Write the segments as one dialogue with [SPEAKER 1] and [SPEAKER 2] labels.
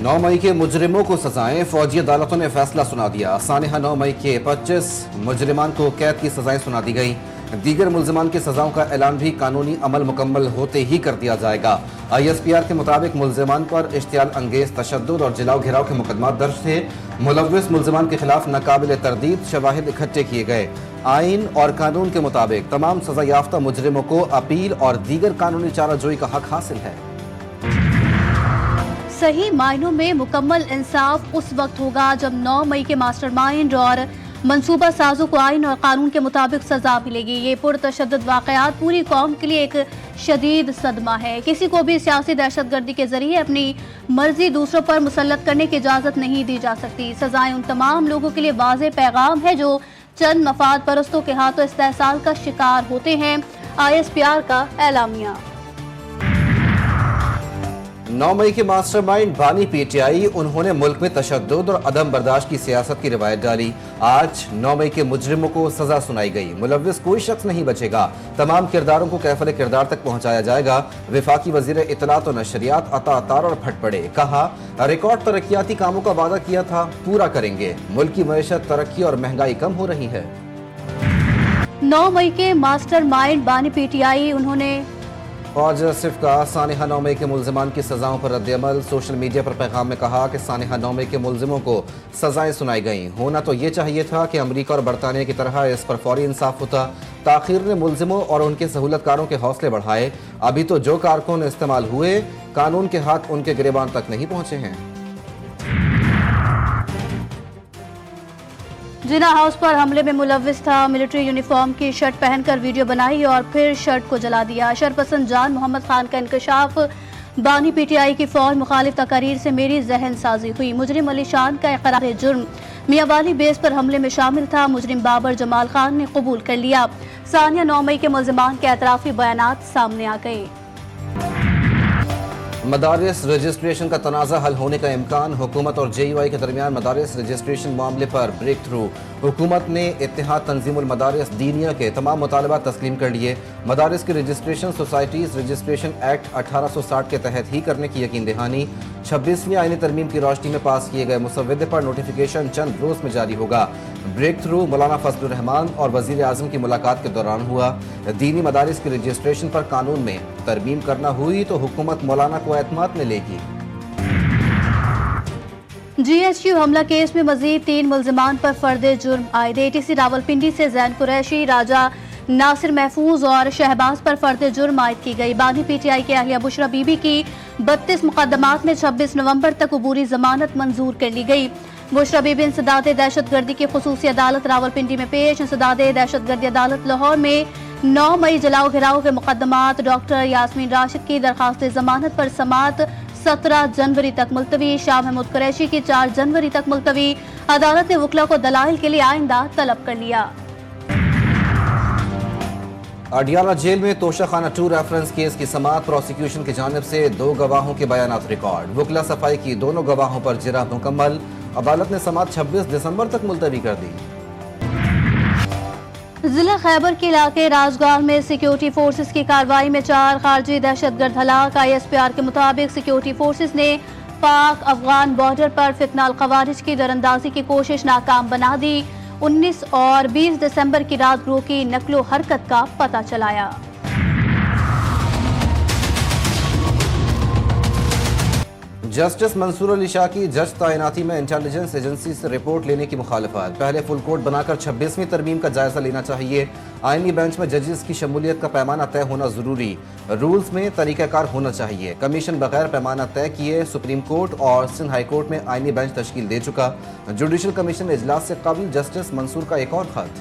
[SPEAKER 1] 9 मई के मुजरिमों को सजाएं, फौजी अदालतों ने फैसला सुना दिया। सानिहा 9 मई के 25 मुजरिमान को कैद की सजाएं सुना दी गई। दीगर मुलजमान की सजाओं का ऐलान भी कानूनी अमल मुकम्मल होते ही कर दिया जाएगा। ISPR के मुताबिक मुलजमान पर इश्तियाल अंगेज तशद्दुद और जलाओ घिराव के मुकदमा दर्ज थे। मुलव्विस मुलजमान के खिलाफ नाकाबिल तरदीद शवाहिद इकट्ठे किए गए। आइन और कानून के मुताबिक तमाम सजा याफ्ता मुजरिमों को अपील और दीगर कानूनी चाराजोई का हक हासिल है।
[SPEAKER 2] सही मायनों में मुकम्मल इंसाफ उस वक्त होगा जब 9 मई के मास्टरमाइंड और मंसूबा साजों को आइन और कानून के मुताबिक सजा मिलेगी। ये पुरतशद्दुद वाक़यात पूरी कौम के लिए एक शदीद सदमा है। किसी को भी सियासी दहशतगर्दी के जरिए अपनी मर्जी दूसरों पर मुसल्लत करने की इजाज़त नहीं दी जा सकती। सजाएं उन तमाम लोगों के लिए वाज़ेह पैगाम है जो चंद मफाद परस्तों के हाथों इस्तेहसाल का शिकार होते हैं। ISPR का एलामिया।
[SPEAKER 1] 9 मई के मास्टरमाइंड बानी PTI, उन्होंने मुल्क में तशद्दुद और अदम बर्दाश्त की सियासत की रिवायत डाली। आज 9 मई के मुजरिमों को सजा सुनाई गई। मुलव्विस कोई शख्स नहीं बचेगा। तमाम किरदारों को कैफल किरदार तक पहुंचाया जाएगा। वफाकी वजीर इत्तलात और नशरियात अता अतार और फट पड़े, कहा रिकॉर्ड तरक्याती कामों का वादा किया था, पूरा करेंगे। मुल्क की मईशत, तरक्की और महंगाई कम हो रही है।
[SPEAKER 2] 9 मई के मास्टरमाइंड बानी PTI, उन्होंने
[SPEAKER 1] फौज सिर्फ का सानिहा 9 मई के मुलजमान की सजाओं पर रद्द-ए-अमल। सोशल मीडिया पर पैगाम में कहा कि सानिहा 9 मई के मुलजिमों को सजाएं सुनाई गई। होना तो ये चाहिए था कि अमरीका और बरतानिया की तरह इस पर फौरी इंसाफ होता। ताखीर ने मुलजिमों और उनके सहूलतकारों के हौसले बढ़ाए। अभी तो जो कारकुन इस्तेमाल हुए, कानून के हाथ उनके गिरेबान तक नहीं पहुंचे हैं।
[SPEAKER 2] जिना हाउस पर हमले में मुलव्विस था। मिलिट्री यूनिफॉर्म की शर्ट पहनकर वीडियो बनाई और फिर शर्ट को जला दिया। शरपसंद जान मोहम्मद खान का इंकशाफ। बानी PTI की फौज मुखालिफ तकारीर से मेरी जहन साजी हुई। मुजरिम अली शान का इकरार जुर्म मियांवाली बेस पर हमले में शामिल था। मुजरिम बाबर जमाल खान ने कबूल कर लिया। सानिया 9 मई के मुलजिमान के एतराफी बयानात सामने आ गए।
[SPEAKER 1] मदारिस रजिस्ट्रेशन का तनाज़ा हल होने का इम्कान। हुकूमत और JUI के दरमियान मदारिस रजिस्ट्रेशन मामले पर ब्रेक थ्रू। हुकूमत ने इत्तेहाद तंजीमुल मदारिस दीनिया के तमाम मुतालबात तस्लीम कर लिए। मदारिस की रजिस्ट्रेशन सोसाइटीज़ रजिस्ट्रेशन एक्ट 1860 के तहत ही करने की यकीन दहानी। 26वीं आईनी तरमीम की रोशनी में पास किए गए मुसव्वदे पर नोटिफिकेशन चंद रोज में जारी होगा। ब्रेक थ्रू मौलाना फजलुर रहमान और वजीर आजम की मुलाकात के दौरान हुआ। दीनी मदारिस की रजिस्ट्रेशन पर कानून में तरमीम करना हुई तो हुकूमत मौलाना को एतमाद में लेगी।
[SPEAKER 2] GSU हमला केस में मजीद 3 मुलजिमान पर फर्दे जुर्म आयद। ATC रावलपिंडी से जैन कुरैशी, राजा नासिर महफूज और शहबाज पर फर्दे जुर्म आयद की गई। बानी PTI के अहलिया बुशरा बीबी की 32 मुकदमात में 26 नवंबर तक अबूरी जमानत मंजूर कर ली गई। बुशरा बीबी इंसदाद दहशतगर्दी की खुसूसी अदालत रावलपिंडी में पेश। इंसदाद दहशतगर्दी अदालत लाहौर में 9 मई जलाओ घिराव के मुकदमात। डॉक्टर यास्मीन राशिद की दरखास्त जमानत पर समात 17 जनवरी तक मुलतवी। शाह महमूद कुरैशी की 4 जनवरी तक मुलतवी। अदालत ने वकला को दलाइल के लिए आइंदा तलब कर लिया।
[SPEAKER 1] अडियाला जेल में तोशाखाना 2 रेफरेंस केस की समाअत। प्रोसिक्यूशन की जानिब से 2 गवाहों के बयानात रिकॉर्ड। वकला सफाई की दोनों गवाहों पर जिरा मुकम्मल। अदालत ने समाअत 26 दिसंबर तक मुलतवी कर दी।
[SPEAKER 2] जिला खैबर के इलाके राजगाल में सिक्योरिटी फोर्सेस की कार्रवाई में 4 खारजी दहशतगर्द हलाक। ISPR के मुताबिक सिक्योरिटी फोर्सेस ने पाक अफगान बॉर्डर पर फितनाल खवारिज की दरअंदाजी की कोशिश नाकाम बना दी। 19 और 20 दिसंबर की रात ग्रोह की नकलो हरकत का पता चलाया।
[SPEAKER 1] जस्टिस मंसूर अली शाह की जज तैनाती में इंटेलिजेंस एजेंसी से रिपोर्ट लेने की मुखालफत। पहले फुल कोर्ट बनाकर 26वीं तरमीम का जायजा लेना चाहिए। आईनी बेंच में जजेस की शमूलियत का पैमाना तय होना जरूरी। रूल्स में तरीकाकार होना चाहिए। कमीशन बगैर पैमाना तय किए सुप्रीम कोर्ट और सिंध हाई कोर्ट में आईनी बेंच तश्कील दे चुका। जुडिशल कमीशन इजलास से कबल जस्टिस मंसूर का एक और खत।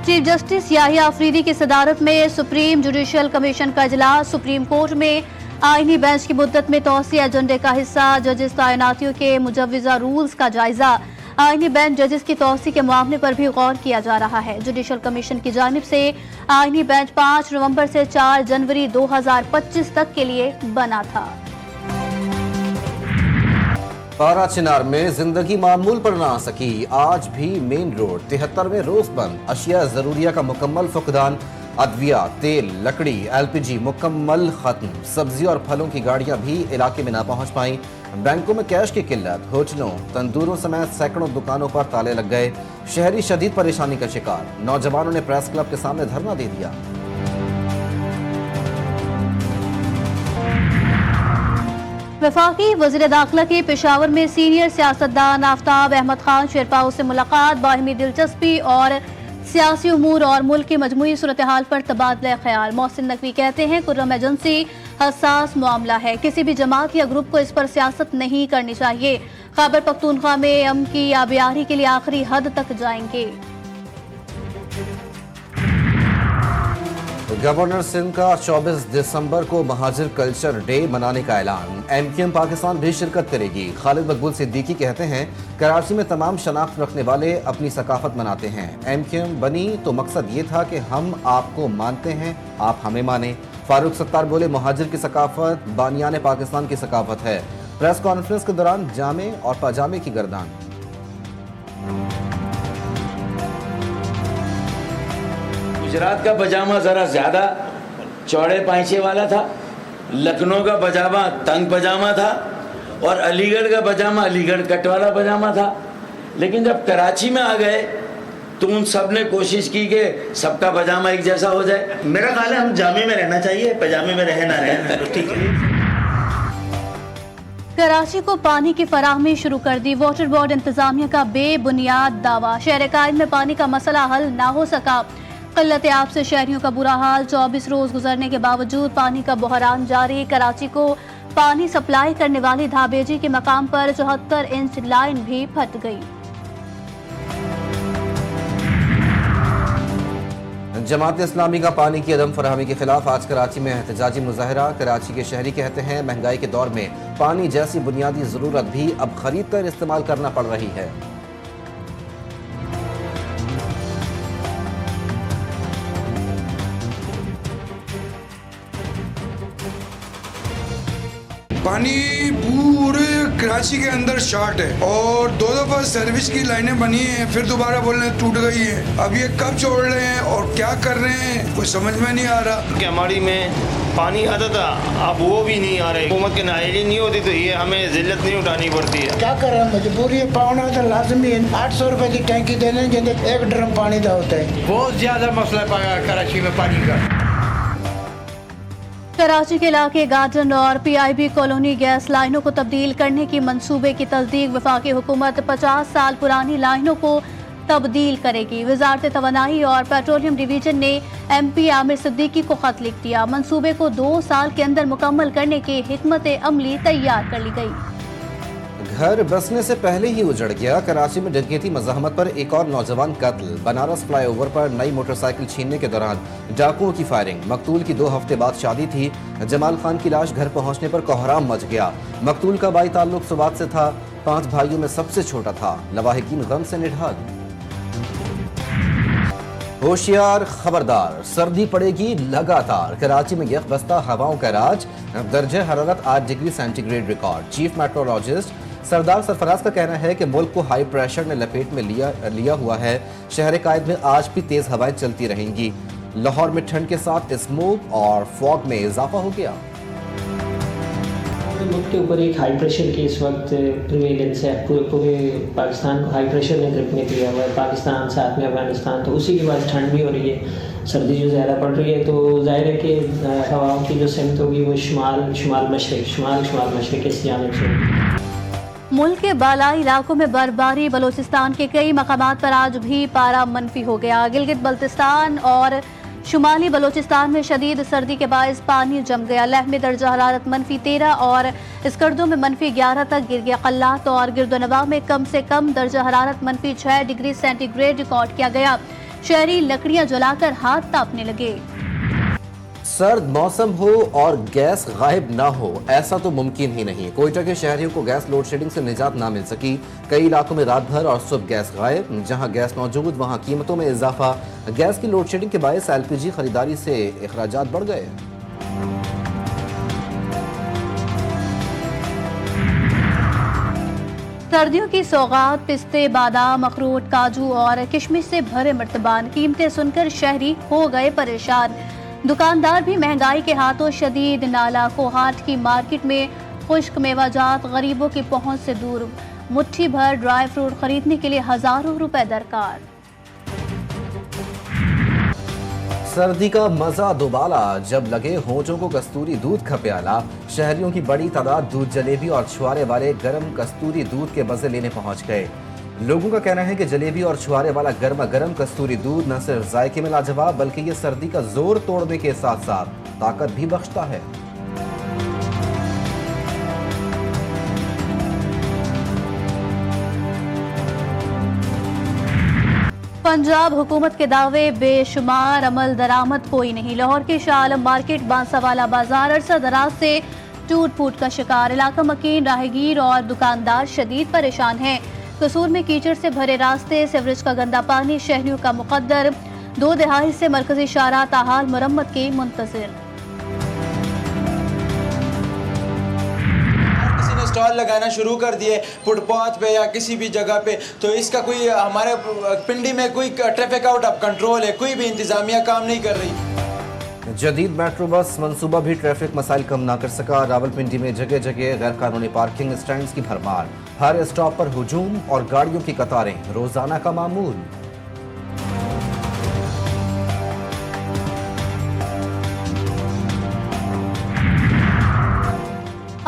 [SPEAKER 2] चीफ जस्टिस याहिया अफरीदी की सदारत में सुप्रीम जुडिशल कमीशन का इजलास। सुप्रीम कोर्ट में आईनी बेंच की मुद्दत में तौसी एजेंडे का हिस्सा। जजेस तैनातियों के मुजव्वजा रूल्स का जायजा। आईनी बेंच जजेस की तौसी के मामले पर भी गौर किया जा रहा है। जुडिशल कमीशन की जानिब से आईनी बेंच 5 नवंबर से 4 जनवरी 2025 तक के लिए बना था।
[SPEAKER 1] पारा चिनार में जिंदगी मामूल पर ना आ सकी। आज भी मेन रोड 73 में रोज बंद। अशिया जरूरिया का मुकम्मल फुकदान। अदविया, तेल, लकड़ी, LPG मुकम्मल खत्म। सब्जी और फलों की गाड़ियां भी इलाके में ना पहुंच पाईं। बैंकों में कैश की किल्लत, होटलों, तंदूरों समेत सैकड़ों दुकानों पर ताले लग गए। शहरी शदीद परेशानी का शिकार। नौजवानों ने प्रेस क्लब के सामने धरना दे दिया।
[SPEAKER 2] वफाकी वज़ीर दाखिला की पेशावर में सीनियर सियासतदान आफ्ताब अहमद खान शेरपाओ से मुलाकात। बाहिमी दिलचस्पी और सियासी उमूर और मुल्क की मजमूई सूरत हाल पर तबादला ख्याल। मोहसिन नकवी कहते हैं कुर्रम एजेंसी हसास मामला है, किसी भी जमात या ग्रुप को इस पर सियासत नहीं करनी चाहिए। खैबर पख्तूनख्वा में अमन की आबियारी के लिए आखिरी हद तक जाएंगे।
[SPEAKER 1] गवर्नर सिंध का 24 दिसंबर को महाजिर कल्चर डे मनाने का ऐलान। MQM पाकिस्तान भी शिरकत करेगी। खालिद मकबूल सिद्दीकी कहते हैं कराची में तमाम शनाख्त रखने वाले अपनी सकाफत मनाते हैं। MQM बनी तो मकसद ये था कि हम आपको मानते हैं, आप हमें माने। फारूक सत्तार बोले महाजिर की सकाफत बानियान पाकिस्तान की सकाफत है। प्रेस कॉन्फ्रेंस के दौरान जामे और पजामे की गर्दान।
[SPEAKER 3] गुजरात का पजामा ज़रा ज़्यादा चौड़े पांचे वाला था, लखनऊ का पजामा तंग पजामा था और अलीगढ़ का पजामा अलीगढ़ कट वाला पजामा था। लेकिन जब कराची में आ गए तो उन सब ने कोशिश की कि सबका पजामा एक जैसा हो जाए।
[SPEAKER 4] मेरा ख्याल है हम जामे में रहना चाहिए, पजामे में रहे ना रहे तो ठीक है।
[SPEAKER 2] कराची को पानी की फराहमी शुरू कर दी। वाटर बोर्ड इंतजामिया का बेबुनियाद दावा। शहर कायद में पानी का मसला हल ना हो सका। किल्लत आब से शहरियों का बुरा हाल। 24 रोज गुजरने के बावजूद पानी का बहरान जारी। कराची को पानी सप्लाई करने वाली धाबेजी के मकाम पर 74 इंच लाइन भी फट गई।
[SPEAKER 1] जमात इस्लामी का पानी की अदम फराहमी के खिलाफ आज कराची में एहतजाजी मुजाहरा। कराची के शहरी कहते हैं महंगाई के दौर में पानी जैसी बुनियादी ज़रूरत भी अब खरीद कर इस्तेमाल करना पड़ रही है।
[SPEAKER 5] पानी पूरे कराची के अंदर शॉर्ट है और 2 दफा सर्विस की लाइनें बनी हैं, फिर दोबारा बोलने टूट गई है। अब ये कब छोड़ रहे हैं और क्या कर रहे हैं कोई समझ में नहीं आ रहा।
[SPEAKER 6] हमारी में पानी आता था, अब वो भी नहीं आ रहा। हुकूमत की नाअहली नहीं होती तो ये हमें जिल्लत नहीं उठानी पड़ती है।
[SPEAKER 7] क्या कर रहे हैं, मजबूरी है, पाना तो लाजमी है। 800 रुपए की टैंकी देने के लिए 1 ड्रम पानी का होता है।
[SPEAKER 4] बहुत ज्यादा मसला है कराची में पानी का।
[SPEAKER 2] कराची के इलाके गार्डन और PIB कॉलोनी गैस लाइनों को तब्दील करने की मंसूबे की तस्दीक। वफाकी हुकूमत 50 साल पुरानी लाइनों को तब्दील करेगी। वजारत तवानाई और पेट्रोलियम डिवीजन ने MP आमिर सिद्दीकी को खत लिख दिया। मंसूबे को 2 साल के अंदर मुकम्मल करने की हिकमत अमली तैयार कर ली गई।
[SPEAKER 1] घर बसने से पहले ही उजड़ गया। कराची में डकैती मज़ाहमत पर एक और नौजवान कत्ल। बनारस फ्लाईओवर पर नई मोटरसाइकिल छीनने के दौरान डाकुओं की फायरिंग। मकतूल की 2 हफ्ते बाद शादी थी। जमाल खान की लाश घर पहुंचने पर कोहराम मच गया। मकतूल का बाई ताल्लुक सुवात से था। 5 भाइयों में सबसे छोटा था। लवाहिकीन गम से निढाल। होशियार, खबरदार, सर्दी पड़ेगी लगातार। कराची में यकबस्ता हवाओं का राज। दर्जे हरारत 8 degree centigrade record. Chief meteorologist Sardar Sarfaraz का कहना है कि मुल्क को हाई प्रेशर ने लपेट में लिया हुआ है। शहर कायद में आज भी तेज हवाएं चलती रहेंगी। लाहौर में ठंड के साथ स्मोक और फॉग में इजाफा हो गया।
[SPEAKER 8] मुल्क के ऊपर एक हाई प्रेशर की इस वक्त प्रिवेलेंस है। पूरे पाकिस्तान को हाई प्रेशर ने ग्रिप में किया हुआ है। पाकिस्तान साथ में अफगानिस्तान, तो उसी के बाद ठंड भी हो रही है, सर्दी जो ज़्यादा पड़ रही है। तो जाहिर है कि हवाओं की जो सिमत होगी वो शुमाल मशरिक की जानिब से।
[SPEAKER 2] मुल्क के बालाई इलाकों में बर्फबारी। बलोचिस्तान के कई मकामात पर आज भी पारा मनफी हो गया। गिलगित बल्तिस्तान और शुमाली बलोचिस्तान में शदीद सर्दी के बायस पानी जम गया। लेह में दर्जा हरारत -13 और स्कर्दो में -11 तक गिर गया। कल्लात और गिरदोनवा में कम से कम दर्जा हरारत -6 डिग्री सेंटीग्रेड रिकॉर्ड किया गया। शहरी लकड़ियां जलाकर हाथ तापने लगे।
[SPEAKER 1] सर्द मौसम हो और गैस गायब ना हो, ऐसा तो मुमकिन ही नहीं। कोयटा के शहरियों को गैस लोड शेडिंग से निजात ना मिल सकी। कई इलाकों में रात भर और सुबह गैस गायब। जहां गैस मौजूद वहां कीमतों में इजाफा। गैस की लोड शेडिंग के बायस LPG खरीदारी से अखराजात बढ़ गए।
[SPEAKER 2] सर्दियों की सौगात पिस्ते, बादाम, अखरोट, काजू और किशमिश से भरे मर्तबान। कीमतें सुनकर शहरी हो गए परेशान। दुकानदार भी महंगाई के हाथों शदीद नाला। कोहाट की मार्केट में खुश्क मेवाजात गरीबों की पहुंच से दूर। मुट्ठी भर ड्राई फ्रूट खरीदने के लिए हजारों रुपए दरकार।
[SPEAKER 1] सर्दी का मजा दोबाला, जब लगे होंठों को कस्तूरी दूध का प्याला। शहरियों की बड़ी तादाद दूध जलेबी और छुआरे वाले गर्म कस्तूरी दूध के मजे लेने पहुंच गए। लोगों का कहना है कि जलेबी और छुआरे वाला गर्मा गर्म कस्तूरी दूध न सिर्फ जायके में लाजवाब, बल्कि ये सर्दी का जोर तोड़ने के साथ साथ ताकत भी बख्शता है।
[SPEAKER 2] पंजाब हुकूमत के दावे बेशुमार, अमल दरामद कोई नहीं। लाहौर के शाह आलम मार्केट बांसावाला बाजार अरसा दराज से टूट फूट का शिकार। इलाका मकीन, राहगीर और दुकानदार शदीद परेशान हैं। कसूर में कीचड़ से भरे रास्ते, सीवरेज का गंदा पानी शहरियों का मुकद्दर। 2 दहाई से मरकजी शाहराह ताहाल मुरम्मत के मुंतजिर।
[SPEAKER 9] स्टॉल लगाना शुरू कर दिए फुटपाथ पे या किसी भी जगह पे, तो इसका कोई हमारे पिंडी में कोई ट्रैफिक आउट ऑफ कंट्रोल है, कोई भी इंतजामिया काम नहीं कर रही।
[SPEAKER 1] जदीद मेट्रो बस मंसूबा भी ट्रैफिक मसाइल कम ना कर सका। रावलपिंडी में जगह जगह गैर कानूनी पार्किंग स्टैंड्स की भरमार। हर स्टॉप पर हुजूम और गाड़ियों की कतारें रोजाना का मामूल।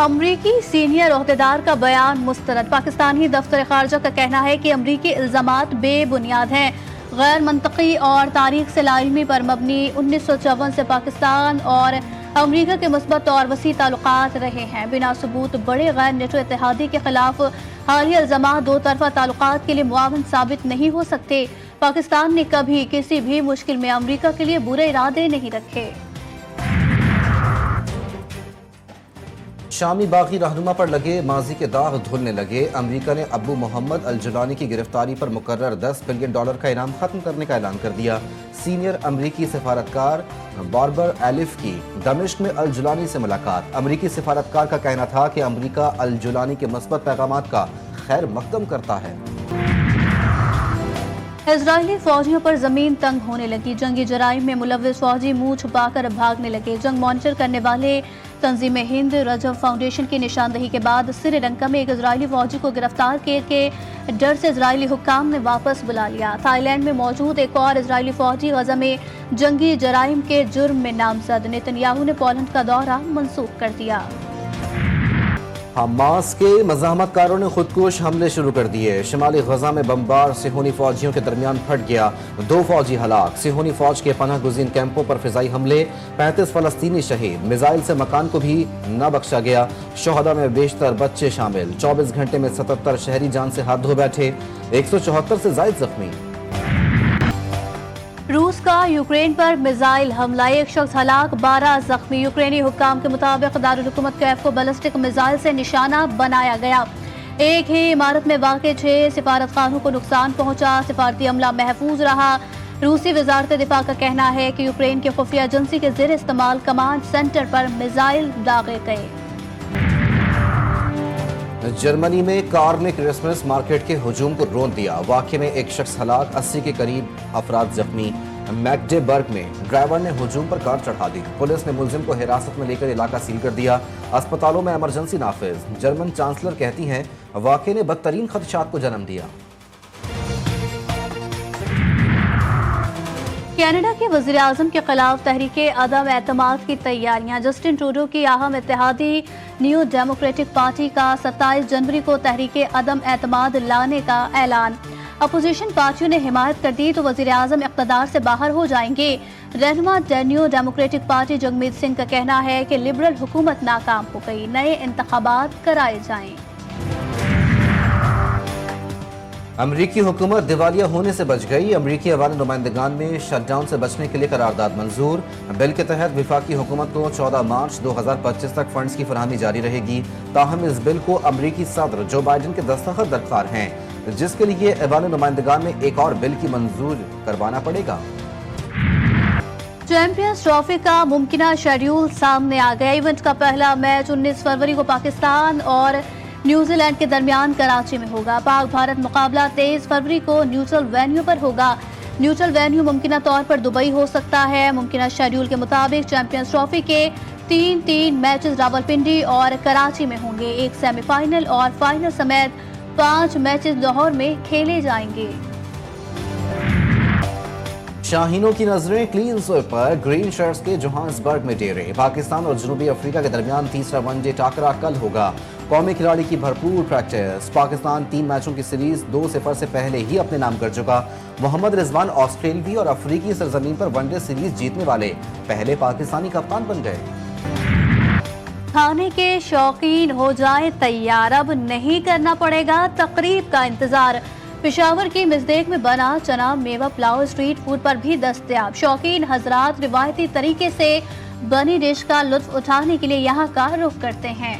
[SPEAKER 2] अमरीकी सीनियर ओहदेदार का बयान मुस्तरद। पाकिस्तानी दफ्तर खारजा का कहना है कि अमरीकी इल्जामात बेबुनियाद हैं, गैर मंतकी और तारीख से लाइलमी पर मबनी। 1954 से पाकिस्तान और अमरीका के मुस्बत और वसी ताल्लुकात रहे हैं। बिना सबूत बड़े गैर नेटो इत्तेहादी के खिलाफ हालिया इल्जामात दो तरफा ताल्लुकात के लिए मुआवन साबित नहीं हो सकते। पाकिस्तान ने कभी किसी भी मुश्किल में अमरीका के लिए बुरे इरादे नहीं रखे।
[SPEAKER 1] शामी बागी रहनुमा पर लगे माजी के दाग धुलने लगे। अमेरिका ने अबू मोहम्मद अल जुलानी की गिरफ्तारी पर मुकर्रर $10 बिलियन का इनाम खत्म करने का ऐलान कर दिया। सीनियर अमरीकी सफारतकार बारबर एलिफ की दमिश्क में अल जुलानी से मुलाकात। अमरीकी सफारतकार का कहना था कि अमरीका अल जुलानी के मुस्बत पैगामात का खैर मकदम करता है।
[SPEAKER 2] इजरायली फौजियों पर जमीन तंग होने लगी। जंगी जराइम में मुलव्विस फौजी मुंह छुपाकर भागने लगे। जंग मॉनिटर करने वाले तंजीम हिंद रजब फाउंडेशन की निशानदही के बाद श्रीलंका में एक इजरायली फौजी को गिरफ्तार के डर से इजरायली हुक्काम ने वापस बुला लिया। थाईलैंड में मौजूद एक और इजरायली फौजी गजा में जंगी जराइम के जुर्म में नामजद। नेतन्याहू ने पोलैंड का दौरा मंसूख कर दिया।
[SPEAKER 1] हमास के मज़ाहमतकारों ने खुदकुश हमले शुरू कर दिए। शिमाली गजा में बमबार सिहोनी फौजियों के दरमियान फट गया। 2 फौजी हलाक। सिहोनी फौज के पनाह गुज़ीन कैंपों पर फिजाई हमले, 35 फलस्तीनी शहीद। मिसाइल से मकान को भी न बख्शा गया। शोहदा में बेशतर बच्चे शामिल। 24 घंटे में 77 शहरी जान से हाथ धो बैठे। 174 से ज़ायद जख्मी।
[SPEAKER 2] रूस का यूक्रेन पर मिसाइल हमला, 1 शख्स हलाक, 12 जख्मी। यूक्रेनी हुक्काम के मुताबिक दारुल हुकूमत कैफ को बैलिस्टिक मिसाइल से निशाना बनाया गया। एक ही इमारत में वाक़े 6 सिफारत खानों को नुकसान पहुंचा। सिफारती अमला महफूज रहा। रूसी वजारत दिफा का कहना है कि यूक्रेन की खुफिया एजेंसी के ज़ेर इस्तेमाल कमांड सेंटर पर मिसाइल दागे गए।
[SPEAKER 1] जर्मनी में कार ने क्रिसमस मार्केट के हुजूम को रोक दिया। वाक़े में 1 शख्स हलाक, 80 के करीब अफराद जख्मी। मैगडेबर्ग में ड्राइवर ने हुजूम पर कार चढ़ा दी। पुलिस ने मुलजिम को हिरासत में लेकर इलाका सील कर दिया। अस्पतालों में इमरजेंसी नाफिज। जर्मन चांसलर कहती हैं वाक़े ने बदतरीन खदशात को जन्म दिया।
[SPEAKER 2] कनाडा के वज़ीर आज़म के खिलाफ तहरीके अदम एतमाद की तैयारियां। जस्टिन ट्रूडो की अहम इत्तेहादी न्यू डेमोक्रेटिक पार्टी का 27 जनवरी को तहरीके अदम एतमाद लाने का ऐलान। अपोजिशन पार्टियों ने हिमायत कर दी तो वज़ीर आज़म इक़्तिदार से बाहर हो जाएंगे। रहनुमा new democratic party Jagmeet Singh का कहना है कि लिबरल हुकूमत नाकाम हो गई, नए इंतखाबात कराए जाएं।
[SPEAKER 1] अमरीकी हुकूमत दिवालिया होने से बच गई। अमरीकी अवामी नुमाइंदगान में शटडाउन से बचने के लिए करारदाद मंजूर। बिल के तहत वफाकी हुकूमत को 14 मार्च 2025 तक फंड्स की फरहमी जारी रहेगी। ताहम इस बिल को अमरीकी सदर जो बाइडन के दस्तखत दरकार हैं, जिसके लिए अवामी नुमाइंदगान में एक और बिल की मंजूर करवाना पड़ेगा।
[SPEAKER 2] चैंपियंस ट्रॉफी का मुमकिना शेड्यूल सामने आ गया। इवेंट का पहला मैच 19 फरवरी को पाकिस्तान और نیوزی لینڈ کے درمیان کراچی میں ہوگا۔ پاک بھارت مقابلہ 23 فروری کو نیوٹرل وینیو پر ہوگا۔ نیوٹرل وینیو ممکنہ طور پر دبئی ہو سکتا ہے۔ ممکنہ شیڈول کے مطابق چیمپئنز ٹرافی کے 3 میچز راولپنڈی اور کراچی میں ہوں گے۔ ایک سیمی فائنل اور فائنل سمیت 5 میچز لاہور میں کھیلے جائیں گے۔
[SPEAKER 1] شاہینوں کی نظریں کلین سویپ پر، گرین شرٹس کے جوہانسبرگ میں ڈیرے۔ پاکستان اور جنوبی افریقہ کے درمیان تیسرا ون ڈے ٹاکرا کل ہوگا۔ قومی کھلاڑی کی بھرپور پریکٹس۔ پاکستان 3 میچوں کی سیریز 2-0 سے پہلے ہی اپنے نام کر چکا۔ محمد رضوان آسٹریلوی اور افریقی سرزمین پر ون ڈے سیریز جیتنے والے پہلے پاکستانی کپتان بن گئے۔
[SPEAKER 2] کھانے کے شوقین ہو جائیں تیار، اب نہیں کرنا پڑے گا تقریب کا انتظار۔ پشاور کی مزدیک میں بنا چنا میوہ پلاؤ اسٹریٹ فوڈ پر بھی دستیاب۔ شوقین حضرات روایتی طریقے سے بنی ڈش کا لطف اٹھانے کے لیے یہاں کا رخ کرتے ہیں۔